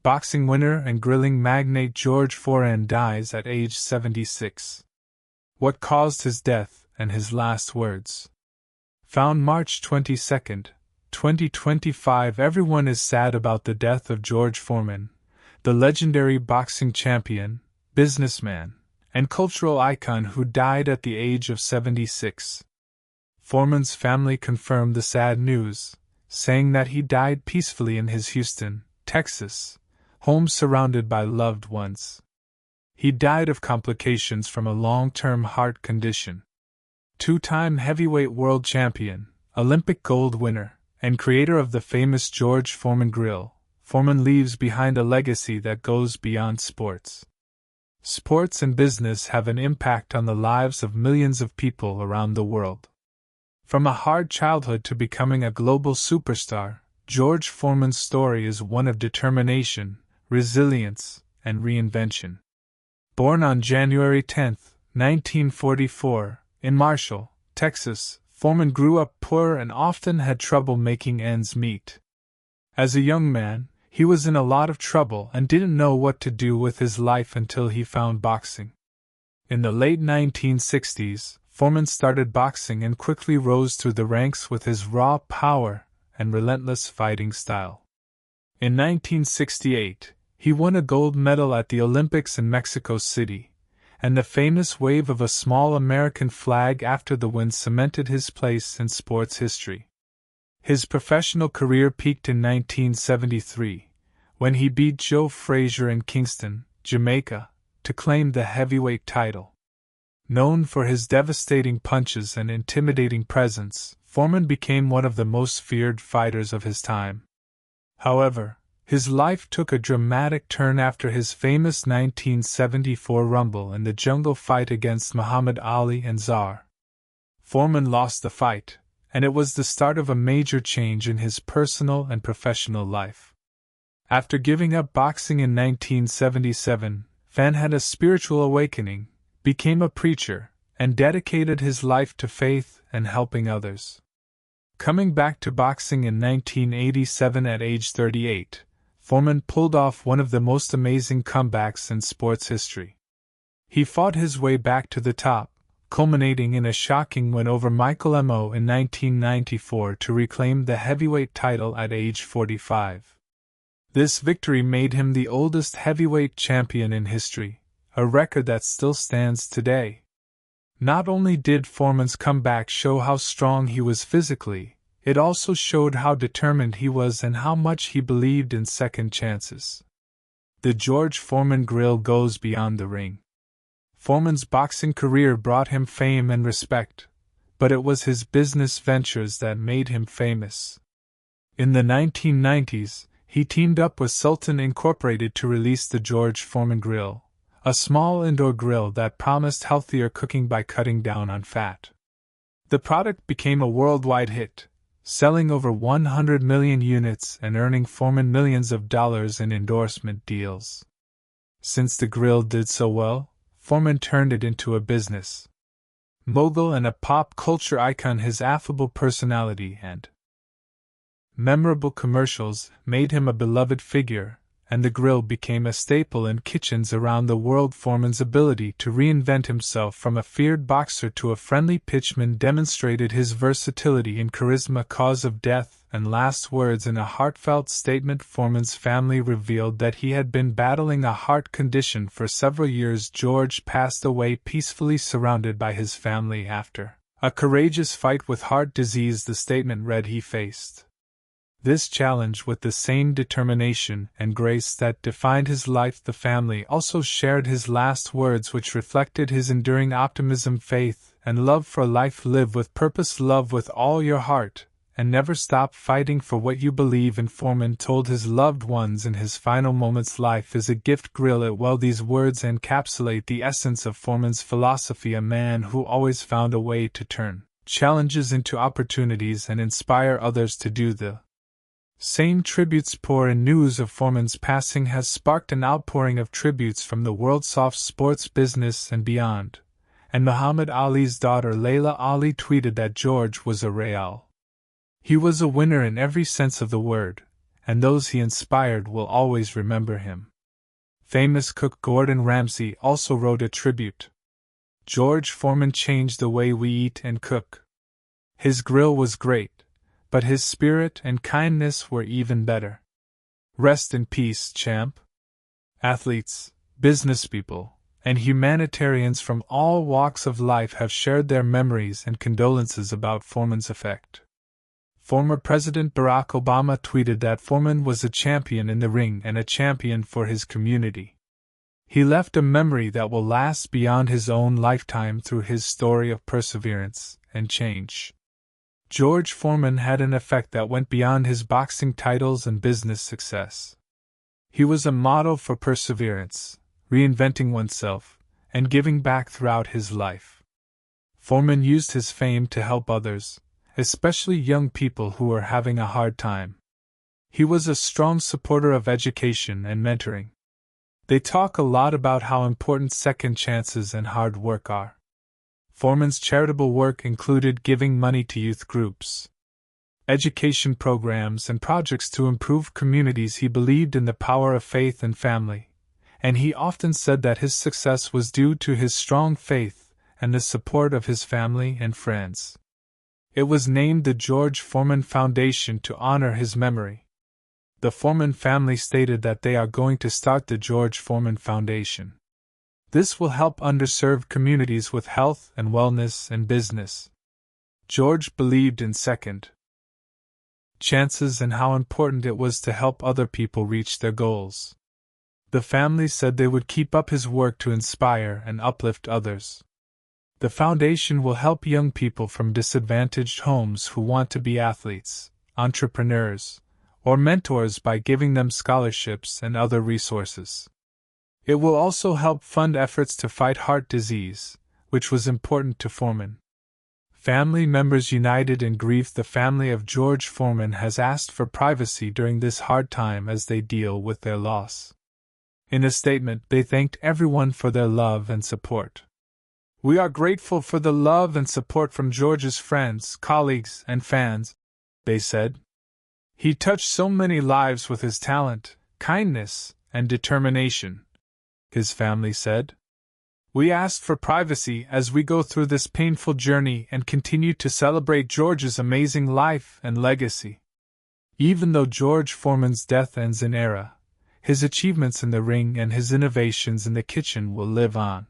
Boxing winner and grilling magnate George Foreman dies at age 76. What caused his death and his last words? Found March 22, 2025. Everyone is sad about the death of George Foreman, the legendary boxing champion, businessman, and cultural icon who died at the age of 76. Foreman's family confirmed the sad news, saying that he died peacefully in his Houston, Texas, home surrounded by loved ones. He died of complications from a long-term heart condition. Two-time heavyweight world champion, Olympic gold winner, and creator of the famous George Foreman grill, Foreman leaves behind a legacy that goes beyond sports. Sports and business have an impact on the lives of millions of people around the world. From a hard childhood to becoming a global superstar, George Foreman's story is one of determination, resilience, and reinvention. Born on January 10, 1944, in Marshall, Texas, Foreman grew up poor and often had trouble making ends meet. As a young man, he was in a lot of trouble and didn't know what to do with his life until he found boxing. In the late 1960s, Foreman started boxing and quickly rose through the ranks with his raw power and relentless fighting style. In 1968, he won a gold medal at the Olympics in Mexico City, and the famous wave of a small American flag after the win cemented his place in sports history. His professional career peaked in 1973, when he beat Joe Frazier in Kingston, Jamaica, to claim the heavyweight title. Known for his devastating punches and intimidating presence, Foreman became one of the most feared fighters of his time. However, his life took a dramatic turn after his famous 1974 Rumble in the Jungle fight against Muhammad Ali and Czar. Foreman lost the fight, and it was the start of a major change in his personal and professional life. After giving up boxing in 1977, Foreman had a spiritual awakening, became a preacher, and dedicated his life to faith and helping others. Coming back to boxing in 1987 at age 38, Foreman pulled off one of the most amazing comebacks in sports history. He fought his way back to the top, culminating in a shocking win over Michael Mo in 1994 to reclaim the heavyweight title at age 45. This victory made him the oldest heavyweight champion in history, a record that still stands today. Not only did Foreman's comeback show how strong he was physically, it also showed how determined he was and how much he believed in second chances. The George Foreman grill goes beyond the ring. Foreman's boxing career brought him fame and respect, but it was his business ventures that made him famous. In the 1990s, he teamed up with Sultan Incorporated to release the George Foreman grill, a small indoor grill that promised healthier cooking by cutting down on fat. The product became a worldwide hit, selling over 100 million units and earning Foreman millions of dollars in endorsement deals. Since the grill did so well, Foreman turned it into a business mogul and a pop culture icon. His affable personality and memorable commercials made him a beloved figure, and the grill became a staple in kitchens around the world. Foreman's ability to reinvent himself from a feared boxer to a friendly pitchman demonstrated his versatility and charisma. Cause of death and last words. In a heartfelt statement, Foreman's family revealed that he had been battling a heart condition for several years. George passed away peacefully surrounded by his family after a courageous fight with heart disease. The statement read, he faced this challenge with the same determination and grace that defined his life. The family also shared his last words, which reflected his enduring optimism, faith, and love for life. Live with purpose, love with all your heart, and never stop fighting for what you believe in. Foreman told his loved ones in his final moments, life is a gift, grill it well. These words encapsulate the essence of Foreman's philosophy, a man who always found a way to turn challenges into opportunities and inspire others to do the same. Tributes pour in. News of Foreman's passing has sparked an outpouring of tributes from the world's of sports business and beyond, and Muhammad Ali's daughter Layla Ali tweeted that George was a real. He was a winner in every sense of the word, and those he inspired will always remember him. Famous cook Gordon Ramsay also wrote a tribute. George Foreman changed the way we eat and cook. His grill was great, but his spirit and kindness were even better. Rest in peace, champ. Athletes, businesspeople, and humanitarians from all walks of life have shared their memories and condolences about Foreman's effect. Former President Barack Obama tweeted that Foreman was a champion in the ring and a champion for his community. He left a memory that will last beyond his own lifetime through his story of perseverance and change. George Foreman had an effect that went beyond his boxing titles and business success. He was a model for perseverance, reinventing oneself, and giving back throughout his life. Foreman used his fame to help others, especially young people who were having a hard time. He was a strong supporter of education and mentoring. They talk a lot about how important second chances and hard work are. Foreman's charitable work included giving money to youth groups, education programs, and projects to improve communities. He believed in the power of faith and family, and he often said that his success was due to his strong faith and the support of his family and friends. It was named the George Foreman Foundation to honor his memory. The Foreman family stated that they are going to start the George Foreman Foundation. This will help underserved communities with health and wellness and business. George believed in second chances and how important it was to help other people reach their goals. The family said they would keep up his work to inspire and uplift others. The foundation will help young people from disadvantaged homes who want to be athletes, entrepreneurs, or mentors by giving them scholarships and other resources. It will also help fund efforts to fight heart disease, which was important to Foreman. Family members united in grief. The family of George Foreman has asked for privacy during this hard time as they deal with their loss. In a statement, they thanked everyone for their love and support. "We are grateful for the love and support from George's friends, colleagues, and fans," they said. "He touched so many lives with his talent, kindness, and determination," his family said. "We asked for privacy as we go through this painful journey and continue to celebrate George's amazing life and legacy. Even though George Foreman's death ends an era, his achievements in the ring and his innovations in the kitchen will live on."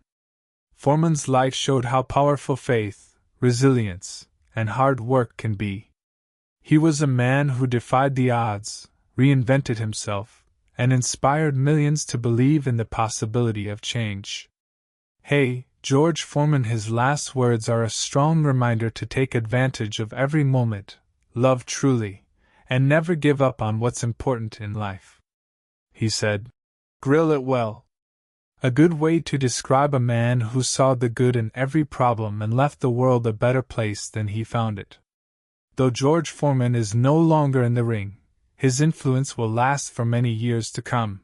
Foreman's life showed how powerful faith, resilience, and hard work can be. He was a man who defied the odds, reinvented himself, and inspired millions to believe in the possibility of change. Hey, George Foreman, his last words are a strong reminder to take advantage of every moment, love truly, and never give up on what's important in life. He said, "Grill it well." A good way to describe a man who saw the good in every problem and left the world a better place than he found it. Though George Foreman is no longer in the ring, his influence will last for many years to come.